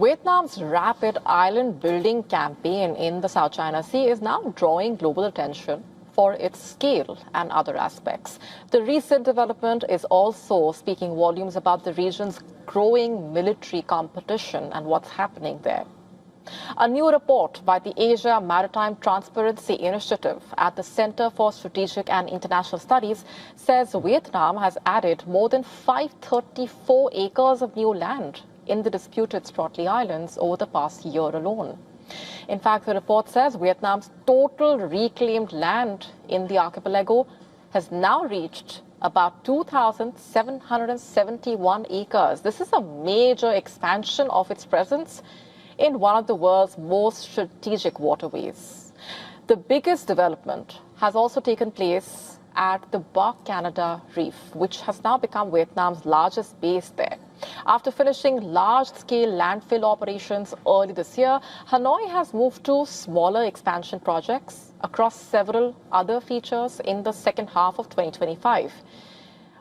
Vietnam's rapid island building campaign in the South China Sea is now drawing global attention for its scale and other aspects. The recent development is also speaking volumes about the region's growing military competition and what's happening there. A new report by the Asia Maritime Transparency Initiative at the Center for Strategic and International Studies says Vietnam has added more than 534 acres of new land in the disputed Spratly Islands over the past year alone. In fact, the report says Vietnam's total reclaimed land in the archipelago has now reached about 2,771 acres. This is a major expansion of its presence in one of the world's most strategic waterways. The biggest development has also taken place at the Bark Canada Reef, which has now become Vietnam's largest base there. After finishing large-scale landfill operations early this year, Hanoi has moved to smaller expansion projects across several other features in the second half of 2025.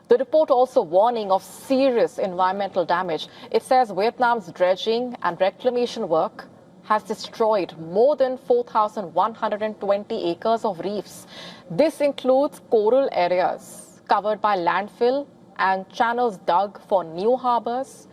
The report also warning of serious environmental damage. It says Vietnam's dredging and reclamation work has destroyed more than 4,120 acres of reefs. This includes coral areas covered by landfill and channels dug for new harbors.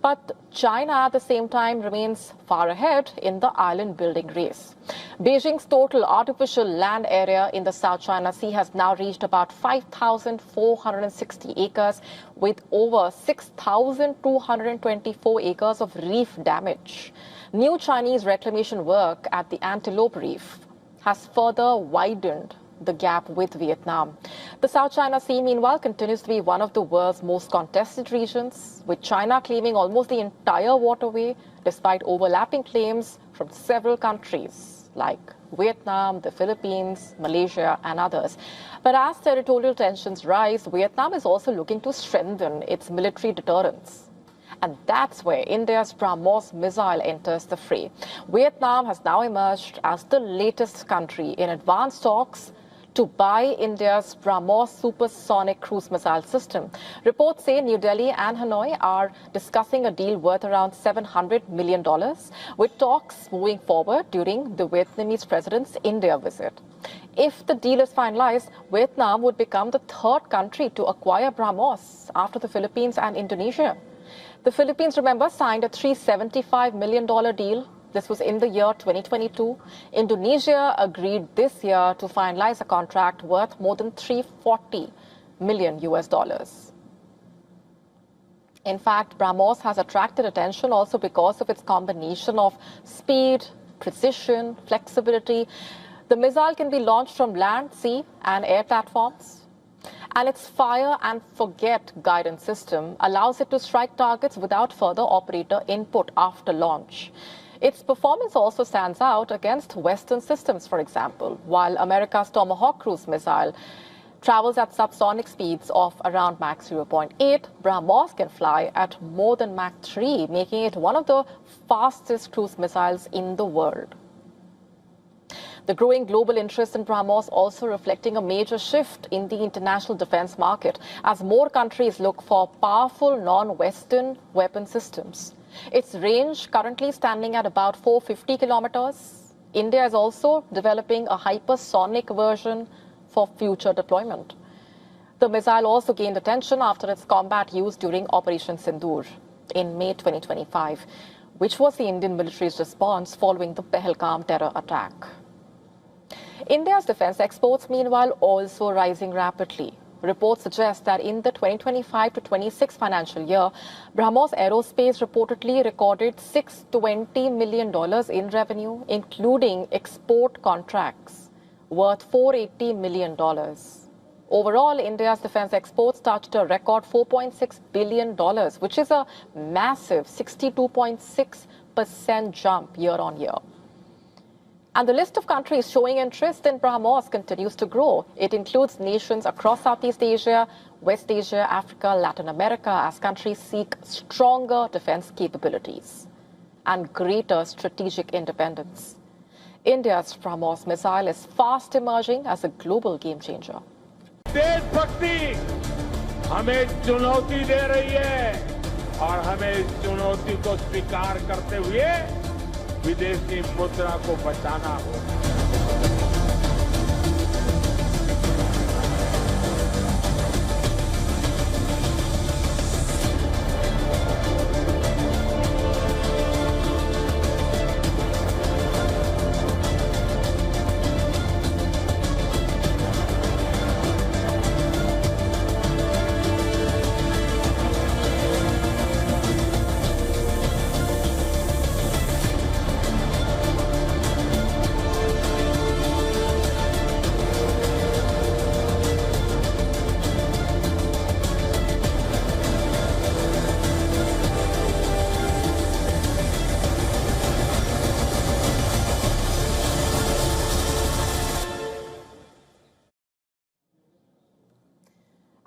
But China at the same time remains far ahead in the island building race. Beijing's total artificial land area in the South China Sea has now reached about 5,460 acres, with over 6,224 acres of reef damage. New Chinese reclamation work at the Antelope Reef has further widened the gap with Vietnam. The South China Sea, meanwhile, continues to be one of the world's most contested regions, with China claiming almost the entire waterway, despite overlapping claims from several countries like Vietnam, the Philippines, Malaysia, and others. But as territorial tensions rise, Vietnam is also looking to strengthen its military deterrence. And that's where India's BrahMos missile enters the fray. Vietnam has now emerged as the latest country in advanced talks to buy India's BrahMos supersonic cruise missile system. Reports say New Delhi and Hanoi are discussing a deal worth around $700 million, with talks moving forward during the Vietnamese president's India visit. If the deal is finalized, Vietnam would become the third country to acquire BrahMos after the Philippines and Indonesia. The Philippines, remember, signed a $375 million deal. This was in the year 2022. Indonesia agreed this year to finalize a contract worth more than $340 million. In fact, BrahMos has attracted attention also because of its combination of speed, precision, flexibility. The missile can be launched from land, sea, and air platforms. And its fire and forget guidance system allows it to strike targets without further operator input after launch. Its performance also stands out against Western systems, for example. While America's Tomahawk cruise missile travels at subsonic speeds of around Mach 0.8, BrahMos can fly at more than Mach 3, making it one of the fastest cruise missiles in the world. The growing global interest in BrahMos also reflecting a major shift in the international defense market as more countries look for powerful non-Western weapon systems. Its range currently standing at about 450 kilometers. India is also developing a hypersonic version for future deployment. The missile also gained attention after its combat use during Operation Sindoor in May 2025, which was the Indian military's response following the Pahalgam terror attack. India's defense exports, meanwhile, also rising rapidly. Reports suggest that in the 2025 to 26 financial year, BrahMos Aerospace reportedly recorded $620 million in revenue, including export contracts worth $480 million. Overall, India's defense exports touched a record $4.6 billion, which is a massive 62.6% jump year on year. And the list of countries showing interest in BrahMos continues to grow. It includes nations across Southeast Asia, West Asia, Africa, Latin America, as countries seek stronger defense capabilities and greater strategic independence. India's BrahMos missile is fast emerging as a global game changer. देशभक्ति हमें चुनौती दे रही है और हमें इस चुनौती को स्वीकार करते हुए विदेशी मुद्रा को बचाना होगा।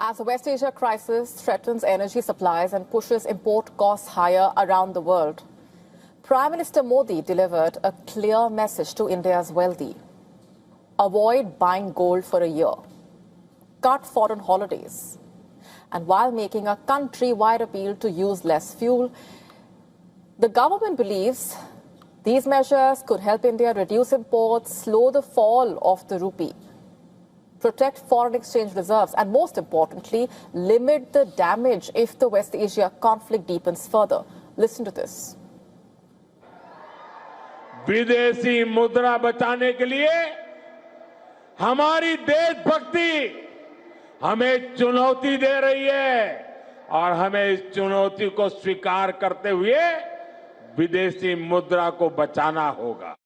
As the West Asia crisis threatens energy supplies and pushes import costs higher around the world, Prime Minister Modi delivered a clear message to India's wealthy. Avoid buying gold for a year. Cut foreign holidays. And while making a country-wide appeal to use less fuel, the government believes these measures could help India reduce imports, slow the fall of the rupee, protect foreign exchange reserves, and most importantly, limit the damage if the West Asia conflict deepens further. Listen to this. विदेशी मुद्रा बचाने के लिए हमारी देशभक्ति हमें चुनौती दे रही है और हमें इस चुनौती को स्वीकार करते हुए विदेशी मुद्रा को बचाना होगा.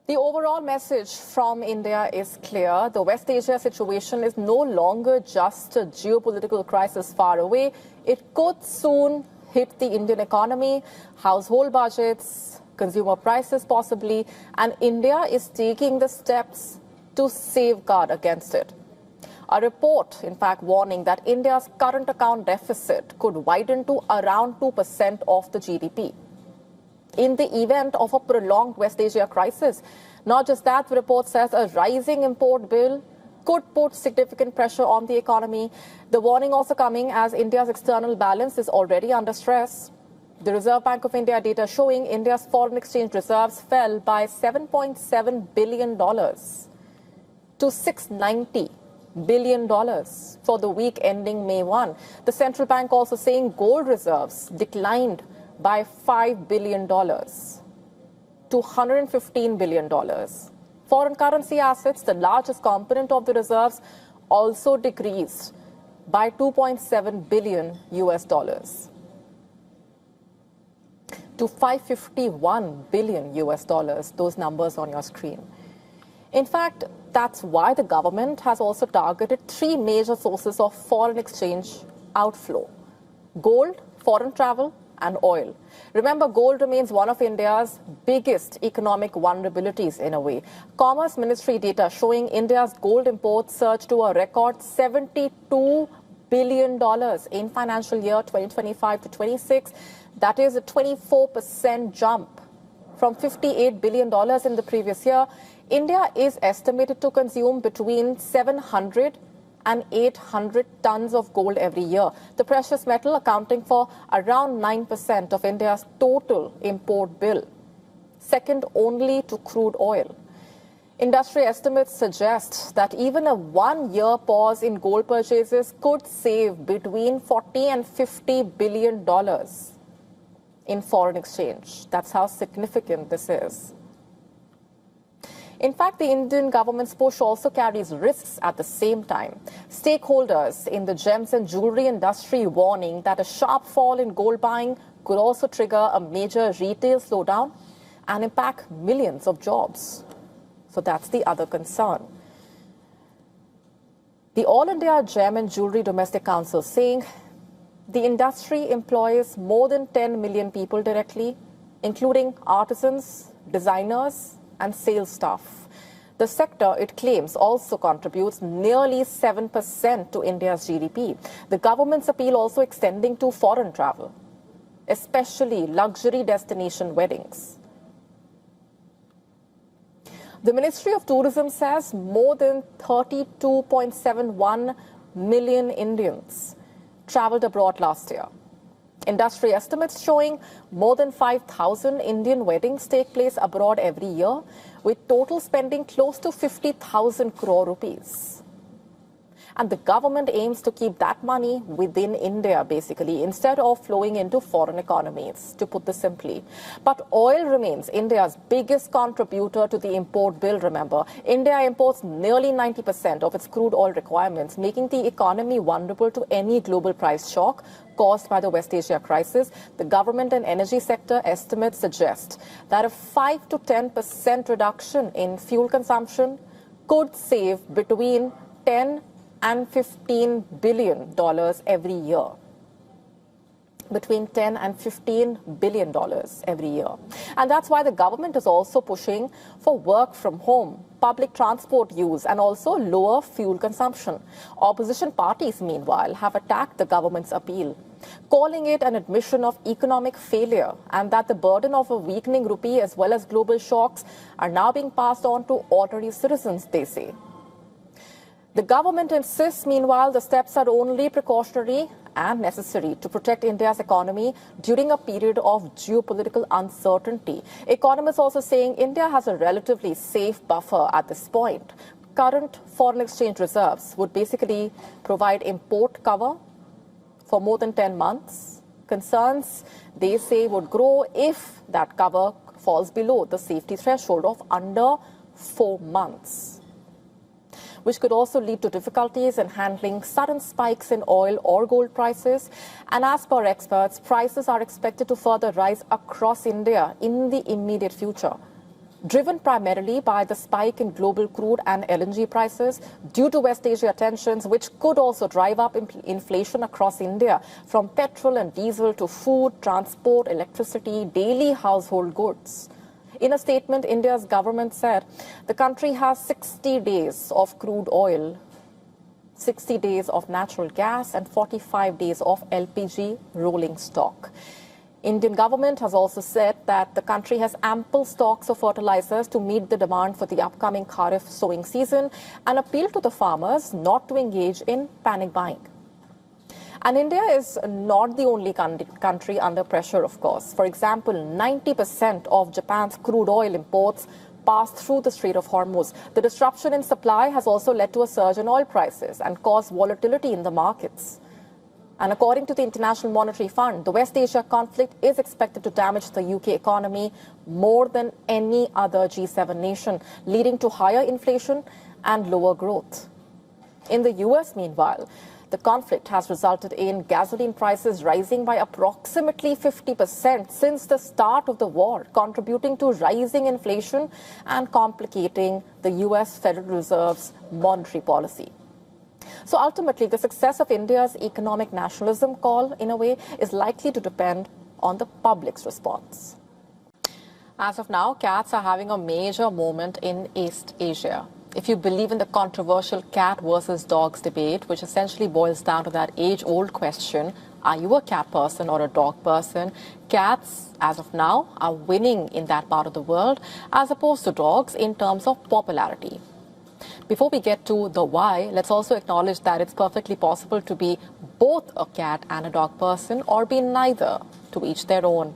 The overall message from India is clear. The West Asia situation is no longer just a geopolitical crisis far away. It could soon hit the Indian economy, household budgets, consumer prices possibly, and India is taking the steps to safeguard against it. A report, in fact, warning that India's current account deficit could widen to around 2% of the GDP in the event of a prolonged West Asia crisis. Not just that, the report says a rising import bill could put significant pressure on the economy. The warning also coming as India's external balance is already under stress. The Reserve Bank of India data showing India's foreign exchange reserves fell by $7.7 billion to $690 billion for the week ending May 1. The central bank also saying gold reserves declined by $5 billion to $115 billion. Foreign currency assets, the largest component of the reserves, also decreased by $2.7 billion to $551 billion, those numbers on your screen. In fact, that's why the government has also targeted three major sources of foreign exchange outflow: gold, foreign travel, and oil. Remember, gold remains one of India's biggest economic vulnerabilities in a way. Commerce Ministry data showing India's gold imports surged to a record $72 billion in financial year 2025 to 26. That is a 24% jump from $58 billion in the previous year. India is estimated to consume between 700 and 800 tons of gold every year, the precious metal accounting for around 9% of India's total import bill, second only to crude oil. Industry estimates suggest that even a one-year pause in gold purchases could save between $40 and $50 billion in foreign exchange. That's how significant this is. In fact, the Indian government's push also carries risks at the same time. Stakeholders in the gems and jewelry industry warning that a sharp fall in gold buying could also trigger a major retail slowdown and impact millions of jobs. So that's the other concern. The All India Gem and Jewelry Domestic Council saying the industry employs more than 10 million people directly, including artisans, designers, and sales staff. The sector, it claims, also contributes nearly 7% to India's GDP. The government's appeal also extending to foreign travel, especially luxury destination weddings. The Ministry of Tourism says more than 32.71 million Indians traveled abroad last year. Industry estimates showing more than 5,000 Indian weddings take place abroad every year, with total spending close to 50,000 crore rupees. And the government aims to keep that money within India, basically, instead of flowing into foreign economies, to put this simply. But oil remains India's biggest contributor to the import bill, remember. India imports nearly 90% of its crude oil requirements, making the economy vulnerable to any global price shock caused by the West Asia crisis. The government and energy sector estimates suggest that a 5 to 10% reduction in fuel consumption could save between 10 and $15 billion every year. Between 10 and $15 billion every year. And that's why the government is also pushing for work from home, public transport use, and also lower fuel consumption. Opposition parties, meanwhile, have attacked the government's appeal, calling it an admission of economic failure and that the burden of a weakening rupee as well as global shocks are now being passed on to ordinary citizens, they say. The government insists, meanwhile, the steps are only precautionary and necessary to protect India's economy during a period of geopolitical uncertainty. Economists also saying India has a relatively safe buffer at this point. Current foreign exchange reserves would basically provide import cover for more than 10 months. Concerns, they say, would grow if that cover falls below the safety threshold of under 4 months, which could also lead to difficulties in handling sudden spikes in oil or gold prices. And as per experts, prices are expected to further rise across India in the immediate future, driven primarily by the spike in global crude and LNG prices due to West Asia tensions, which could also drive up inflation across India, from petrol and diesel to food, transport, electricity, daily household goods. In a statement, India's government said the country has 60 days of crude oil, 60 days of natural gas, and 45 days of LPG rolling stock. Indian government has also said that the country has ample stocks of fertilizers to meet the demand for the upcoming Kharif sowing season and appealed to the farmers not to engage in panic buying. And India is not the only country under pressure, of course. For example, 90% of Japan's crude oil imports pass through the Strait of Hormuz. The disruption in supply has also led to a surge in oil prices and caused volatility in the markets. And according to the International Monetary Fund, the West Asia conflict is expected to damage the UK economy more than any other G7 nation, leading to higher inflation and lower growth. In the US, meanwhile, the conflict has resulted in gasoline prices rising by approximately 50% since the start of the war, contributing to rising inflation and complicating the US Federal Reserve's monetary policy. So ultimately, the success of India's economic nationalism call, in a way, is likely to depend on the public's response. As of now, cats are having a major moment in East Asia. If you believe in the controversial cat versus dogs debate, which essentially boils down to that age-old question, are you a cat person or a dog person? Cats, as of now, are winning in that part of the world, as opposed to dogs in terms of popularity. Before we get to the why, let's also acknowledge that it's perfectly possible to be both a cat and a dog person, or be neither, to each their own.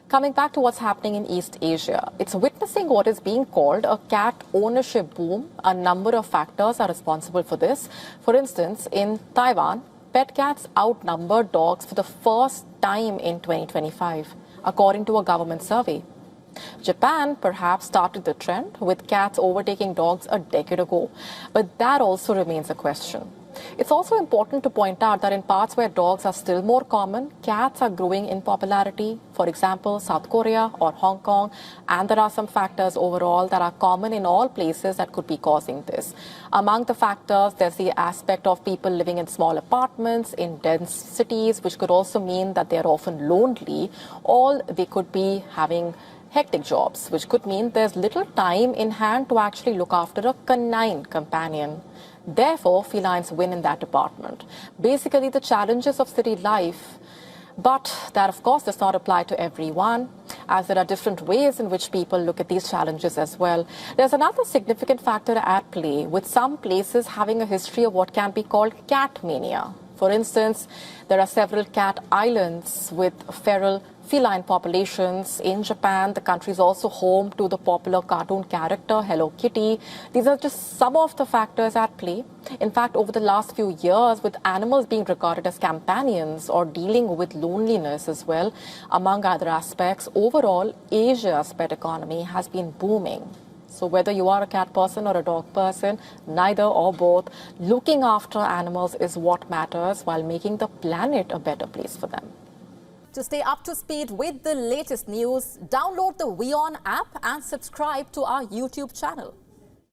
Coming back to what's happening in East Asia, it's witnessing what is being called a cat ownership boom. A number of factors are responsible for this. For instance, in Taiwan, pet cats outnumber dogs for the first time in 2025, according to a government survey. Japan perhaps started the trend, with cats overtaking dogs a decade ago, but that also remains a question. It's also important to point out that in parts where dogs are still more common, cats are growing in popularity. For example, South Korea or Hong Kong. And there are some factors overall that are common in all places that could be causing this. Among the factors, there's the aspect of people living in small apartments in dense cities, which could also mean that they're often lonely, or they could be having hectic jobs, which could mean there's little time in hand to actually look after a canine companion. Therefore, felines win in that department. Basically, the challenges of city life, but that, of course, does not apply to everyone, as there are different ways in which people look at these challenges as well. There's another significant factor at play, with some places having a history of what can be called cat mania. For instance, there are several cat islands with feral feline populations. In Japan, the country is also home to the popular cartoon character Hello Kitty. These are just some of the factors at play. In fact, over the last few years, with animals being regarded as companions or dealing with loneliness as well, among other aspects, overall, Asia's pet economy has been booming. So whether you are a cat person or a dog person, neither or both, looking after animals is what matters while making the planet a better place for them. To stay up to speed with the latest news, download the WION app and subscribe to our YouTube channel.